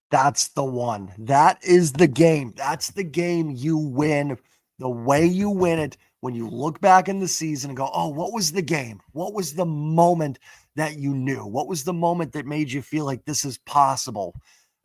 That's the one. That is the game. That's the game you win. The way you win it, when you look back in the season and go, oh, what was the game? What was the moment that you knew? What was the moment that made you feel like this is possible?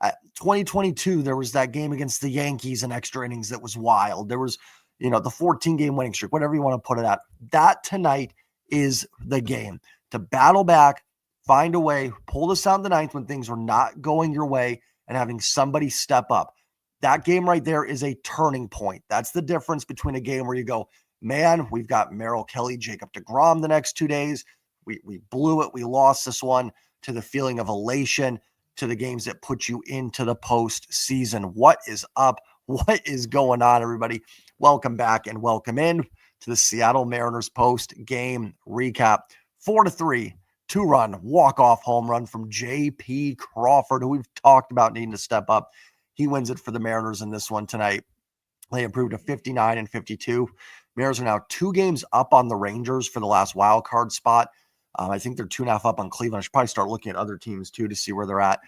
2022, there was that game against the Yankees in extra innings that was wild. There was, the 14-game winning streak, whatever you want to put it at. That tonight is the game to battle back, find a way, pull this out in the ninth when things were not going your way, and having somebody step up. That game right there is a turning point. That's the difference between a game where you go, man, we've got Merrill Kelly, Jacob deGrom the next 2 days. We blew it. We lost this one, to the feeling of elation, to the games that put you into the postseason. What is up? What is going on, everybody? Welcome back and welcome in to the Seattle Mariners post-game recap. 4-3. 2-run walk-off home run from JP Crawford, who we've talked about needing to step up. He wins it for the Mariners in this one tonight. They improved to 59 and 52. Mariners are now 2 games up on the Rangers for the last wild card spot. I think they're 2.5 up on Cleveland. I should probably start looking at other teams too to see where they're at.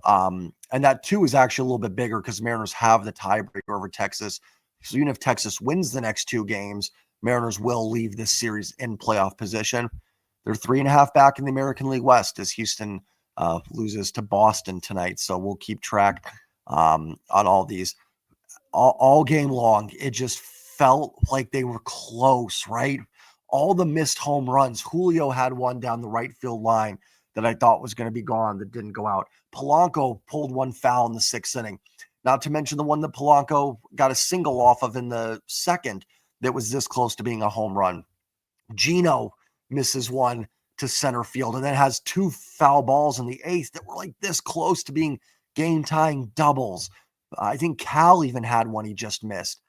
And that 2 is actually a little bit bigger because Mariners have the tiebreaker over Texas. So even if Texas wins the next 2 games, Mariners will leave this series in playoff position. They're 3.5 back in the American League West as Houston loses to Boston tonight. So we'll keep track on all these. All game long, it just felt like they were close, right? All the missed home runs. Julio had one down the right field line that I thought was going to be gone that didn't go out. Polanco pulled one foul in the 6th inning. Not to mention the one that Polanco got a single off of in the 2nd that was this close to being a home run. Gino misses one to center field and then has 2 foul balls in the 8th that were like this close to being game-tying doubles. I think Cal even had one he just missed.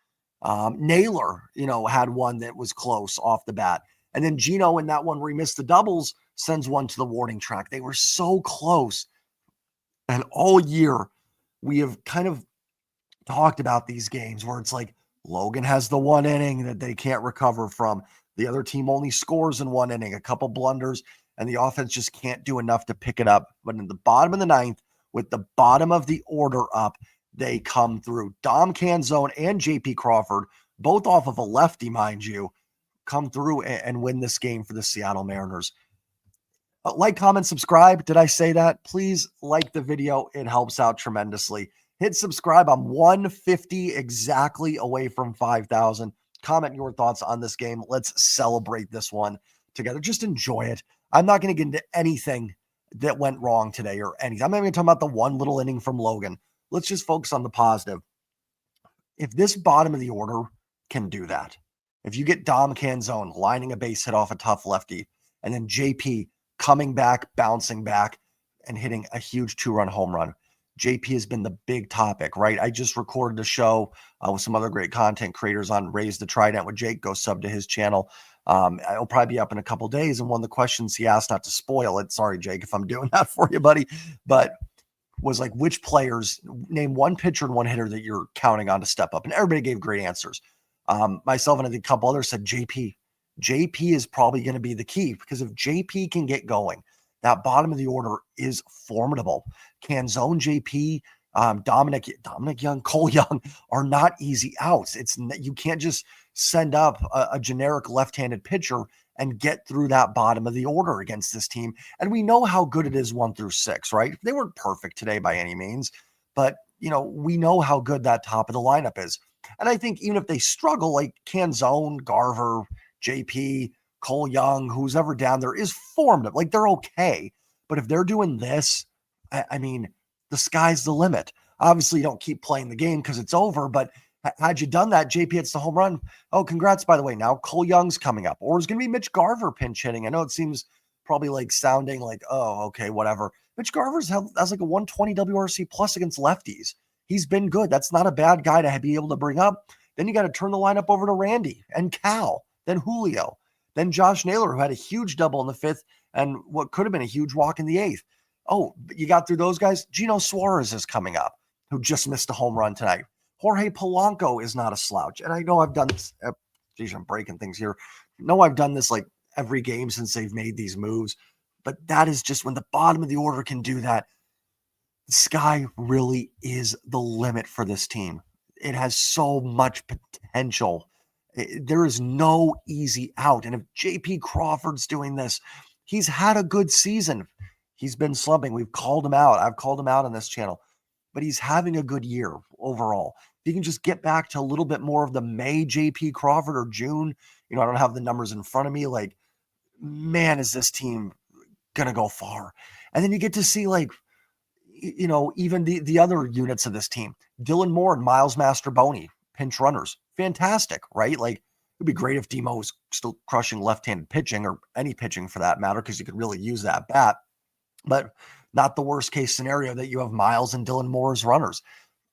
Naylor, had one that was close off the bat. And then Gino in that one where he missed the doubles sends one to the warning track. They were so close. And all year we have kind of talked about these games where it's like Logan has the 1 inning that they can't recover from. The other team only scores in 1 inning, a couple blunders, and the offense just can't do enough to pick it up. But in the bottom of the 9th, with the bottom of the order up, they come through. Dom Canzone and JP Crawford, both off of a lefty, mind you, come through and win this game for the Seattle Mariners. Like, comment, subscribe. Did I say that? Please like the video. It helps out tremendously. Hit subscribe. I'm 150 exactly away from 5,000. Comment your thoughts on this game. Let's celebrate this one together. Just enjoy it. I'm not going to get into anything that went wrong today or anything. I'm not even talking about the one little inning from Logan. Let's just focus on the positive. If this bottom of the order can do that, if you get Dom Canzone lining a base hit off a tough lefty, and then JP coming back, bouncing back, and hitting a huge 2-run home run, JP has been the big topic, right? I just recorded a show with some other great content creators on Raise the Trident with Jake. Go sub to his channel. It'll probably be up in a couple days. And one of the questions he asked, not to spoil it, sorry, Jake, if I'm doing that for you, buddy, but was like, which players, name one pitcher and one hitter that you're counting on to step up? And everybody gave great answers. Myself and I think a couple others said JP. JP is probably going to be the key, because if JP can get going, that bottom of the order is formidable. Canzone, JP, Dominic Young, Cole Young are not easy outs. You can't just send up a generic left-handed pitcher and get through that bottom of the order against this team. And we know how good it is 1 through 6, right? They weren't perfect today by any means, but we know how good that top of the lineup is. And I think even if they struggle, like Canzone, Garver, JP, Cole Young, who's ever down there is formidable. Like, they're okay. But if they're doing this, I mean, the sky's the limit. Obviously, you don't keep playing the game because it's over, but had you done that, JP hits the home run. Oh, congrats, by the way. Now Cole Young's coming up. Or it's going to be Mitch Garver pinch hitting. I know it seems probably like sounding like, oh, okay, whatever. Mitch Garver's has like a 120 WRC plus against lefties. He's been good. That's not a bad guy to be able to bring up. Then you got to turn the lineup over to Randy and Cal, then Julio, then Josh Naylor, who had a huge double in the 5th and what could have been a huge walk in the 8th. Oh, you got through those guys. Gino Suarez is coming up, who just missed a home run tonight. Jorge Polanco is not a slouch. And I know I've done this. Geez, I'm breaking things here. No, I've done this like every game since they've made these moves. But that is just when the bottom of the order can do that. The sky really is the limit for this team. It has so much potential. There is no easy out. And if JP Crawford's doing this, he's had a good season. He's been slumping. We've called him out. I've called him out on this channel, but he's having a good year overall. If you can just get back to a little bit more of the May JP Crawford or June, I don't have the numbers in front of me. Like, man, is this team going to go far? And then you get to see, like, even the other units of this team, Dylan Moore and Miles Masterboni, pinch runners, fantastic, right? Like, it'd be great if Demo was still crushing left-handed pitching, or any pitching for that matter, because you could really use that bat. But not the worst case scenario that you have Miles and Dylan Moore as runners.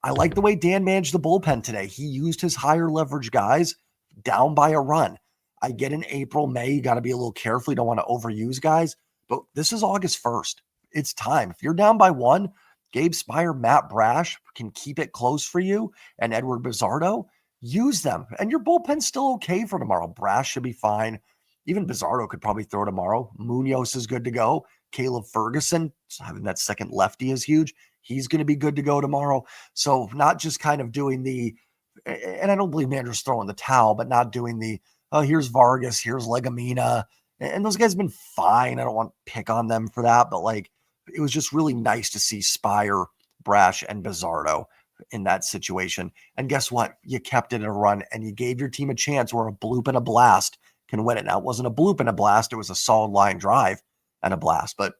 I like the way Dan managed the bullpen today. He used his higher leverage guys down by a run. I get in April, May, you got to be a little careful. You don't want to overuse guys, but this is August 1st. It's time. If you're down by one, Gabe Spire, Matt Brash can keep it close for you, and Edward Bizzardo, use them. And your bullpen's still okay for tomorrow. Brash should be fine. Even Bizzardo could probably throw tomorrow. Munoz is good to go. Caleb Ferguson, having that second lefty is huge. He's going to be good to go tomorrow. So not just kind of doing and I don't believe Mandra's throwing the towel, but not doing here's Vargas, here's Legumina. And those guys have been fine. I don't want to pick on them for that, but like, it was just really nice to see Spire, Brash, and Bizzardo in that situation. And guess what? You kept it in a run, and you gave your team a chance where a bloop and a blast can win it. Now, it wasn't a bloop and a blast. It was a solid line drive and a blast. But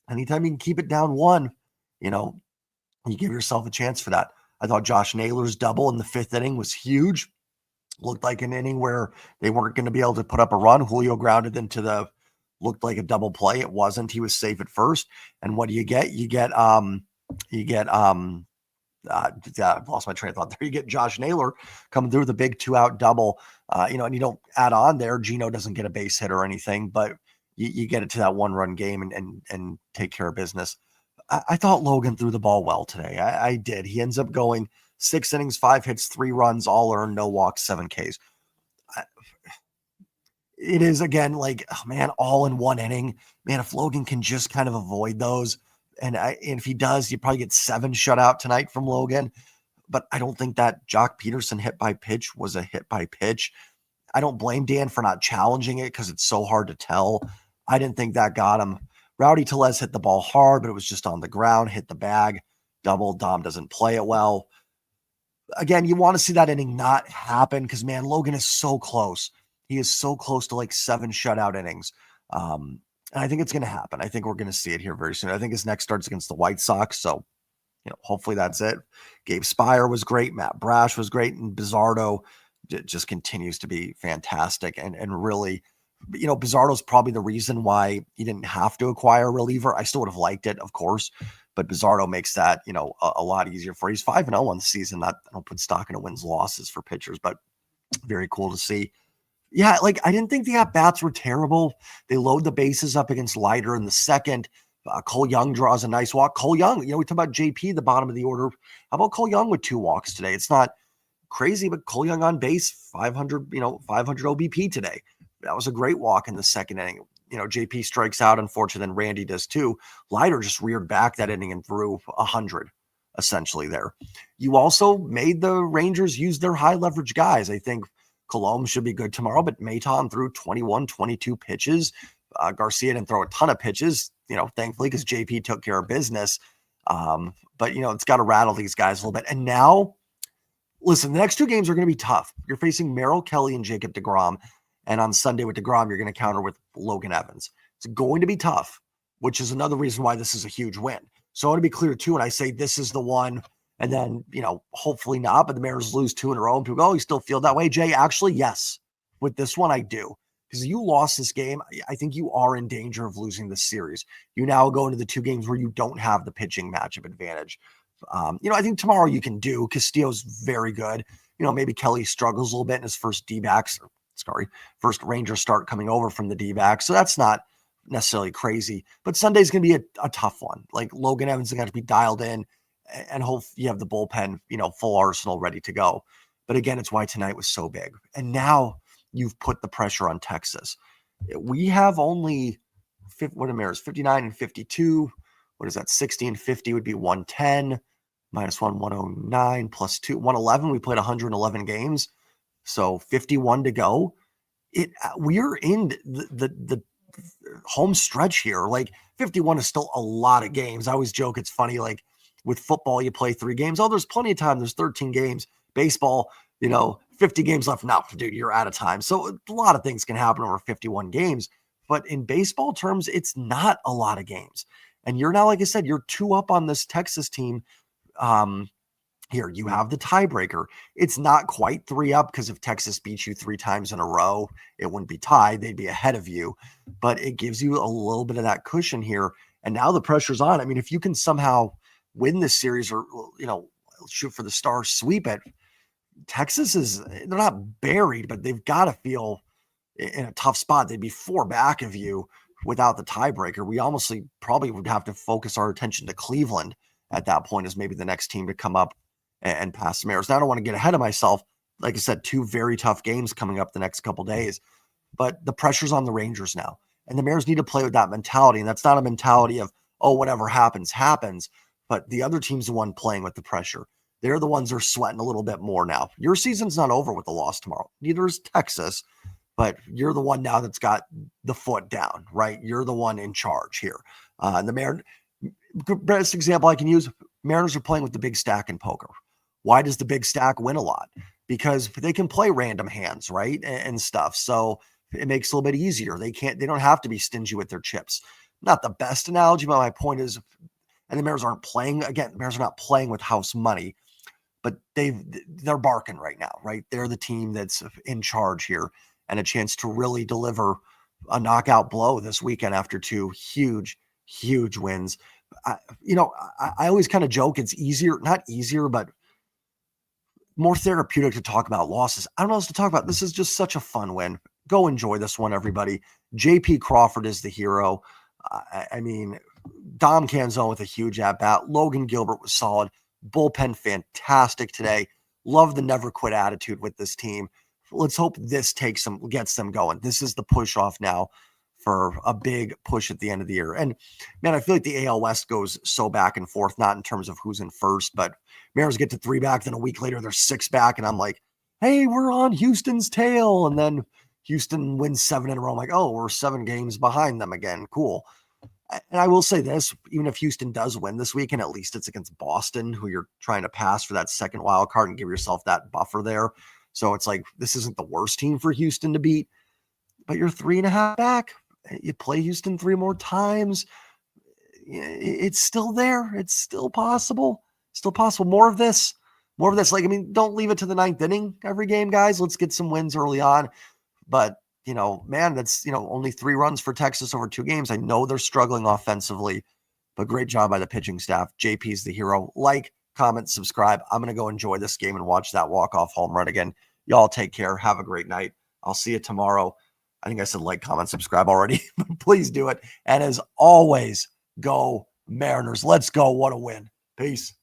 anytime you can keep it down one, you give yourself a chance for that. I thought Josh Naylor's double in the fifth inning was huge. Looked like an inning where they weren't going to be able to put up a run. Julio grounded into looked like a double play. It wasn't. He was safe at first. And what do you get? I've lost my train of thought there. You get Josh Naylor coming through with a big 2-out double, and you don't add on there. Gino doesn't get a base hit or anything, but you get it to that 1-run game and take care of business. I thought Logan threw the ball well today. I did. He ends up going 6 innings, 5 hits, 3 runs, all earned, no walks, 7 Ks. It is, again, like, oh man, all in 1 inning. Man, if Logan can just kind of avoid those, and if he does, you probably get 7 shutout tonight from Logan. But I don't think that Jock Peterson hit by pitch was a hit by pitch. I don't blame Dan for not challenging it because it's so hard to tell. I didn't think that got him. Rowdy Tellez hit the ball hard, but it was just on the ground, hit the bag. Double. Dom doesn't play it well. Again, you want to see that inning not happen because, man, Logan is so close. He is so close to like 7 shutout innings. And I think it's going to happen. I think we're going to see it here very soon. I think his next start's against the White Sox. So, hopefully that's it. Gabe Spire was great. Matt Brash was great. And Bizzardo just continues to be fantastic. And really, Bizzardo's probably the reason why you didn't have to acquire a reliever. I still would have liked it, of course. But Bizzardo makes that, a lot easier for you. He's 5-0 on the season. I don't put stock into wins losses for pitchers, but very cool to see. Yeah, like, I didn't think the at-bats were terrible. They load the bases up against Leiter in the second. Cole Young draws a nice walk. Cole Young, we talk about JP, the bottom of the order. How about Cole Young with 2 walks today? It's not crazy, but Cole Young on base, 500 OBP today. That was a great walk in the second inning. JP strikes out, unfortunately, then Randy does too. Leiter just reared back that inning and threw 100, essentially there. You also made the Rangers use their high leverage guys. I think Colomb should be good tomorrow, but Maton threw 21, 22 pitches. Garcia didn't throw a ton of pitches, thankfully, because JP took care of business. But it's got to rattle these guys a little bit. And now, listen, the next 2 games are going to be tough. You're facing Merrill Kelly and Jacob deGrom. And on Sunday with deGrom, you're going to counter with Logan Evans. It's going to be tough, which is another reason why this is a huge win. So I want to be clear, too, when I say this is the one, and then, hopefully not, but the Mariners lose 2 in a row, and people go, oh, you still feel that way, Jay? Actually, yes. With this one, I do. Because you lost this game, I think you are in danger of losing this series. You now go into the 2 games where you don't have the pitching matchup advantage. I think tomorrow you can do. Castillo's very good. Maybe Kelly struggles a little bit in his first first Ranger start coming over from the D-backs. So that's not necessarily crazy. But Sunday's going to be a tough one. Like, Logan Evans is going to be dialed in, and hope you have the bullpen, full arsenal ready to go. But again, it's why tonight was so big. And now you've put the pressure on Texas. We have only 59 and 52. What is that? 60 and 50 would be 110. Minus 109 plus 2, 111. We played 111 games. So 51 to go. We're in the home stretch here. Like 51 is still a lot of games. I always joke it's funny, like with football, you play 3 games. Oh, there's plenty of time. There's 13 games. Baseball, 50 games left. No, dude, you're out of time. So a lot of things can happen over 51 games. But in baseball terms, it's not a lot of games. And you're now, like I said, you're 2 up on this Texas team. Here you have the tiebreaker. It's not quite 3 up because if Texas beats you 3 times in a row, it wouldn't be tied. They'd be ahead of you, but it gives you a little bit of that cushion here. And now the pressure's on. I mean, if you can somehow win this series or, shoot for the stars, sweep it, Texas they're not buried, but they've got to feel in a tough spot. They'd be 4 back of you without the tiebreaker. We honestly probably would have to focus our attention to Cleveland at that point as maybe the next team to come up and pass the Mariners. Now, I don't want to get ahead of myself. Like I said, 2 very tough games coming up the next couple days, but the pressure's on the Rangers now, and the Mariners need to play with that mentality. And that's not a mentality of, oh, whatever happens, happens. But the other team's the one playing with the pressure. They're the ones that are sweating a little bit more now. Your season's not over with the loss tomorrow. Neither is Texas, but you're the one now that's got the foot down, right? You're the one in charge here. And the Mariners, best example I can use, Mariners are playing with the big stack in poker. Why does the big stack win a lot? Because they can play random hands, right? And stuff. So it makes it a little bit easier. They don't have to be stingy with their chips. Not the best analogy, but my point is, and the Mariners aren't playing, again, the Mariners are not playing with house money, but they're barking right now, right? They're the team that's in charge here and a chance to really deliver a knockout blow this weekend after 2 huge, huge wins. I always kind of joke it's easier, not easier, but more therapeutic to talk about losses. I don't know what else to talk about. This is just such a fun win. Go enjoy this one, everybody. JP Crawford is the hero. I mean, Dom Canzone with a huge at-bat. Logan Gilbert was solid. Bullpen fantastic today. Love the never quit attitude with this team. Let's hope this gets them going. This is the push off now for a big push at the end of the year. And man, I feel like the AL West goes so back and forth, not in terms of who's in first, but Mariners get to 3 back, then a week later they're 6 back, and I'm like, hey, we're on Houston's tail. And then Houston wins 7 in a row. I'm like, oh, we're 7 games behind them again. Cool. And I will say this, even if Houston does win this weekend, at least it's against Boston, who you're trying to pass for that second wild card and give yourself that buffer there. So it's like, this isn't the worst team for Houston to beat, but you're 3.5 back. You play Houston 3 more times. It's still there. It's still possible. Still possible. More of this. Like, I mean, don't leave it to the 9th inning every game, guys. Let's get some wins early on. But, man, that's, only 3 runs for Texas over 2 games. I know they're struggling offensively, but great job by the pitching staff. JP's the hero. Like, comment, subscribe. I'm going to go enjoy this game and watch that walk-off home run again. Y'all take care. Have a great night. I'll see you tomorrow. I think I said like, comment, subscribe already, but please do it. And as always, go Mariners. Let's go. What a win. Peace.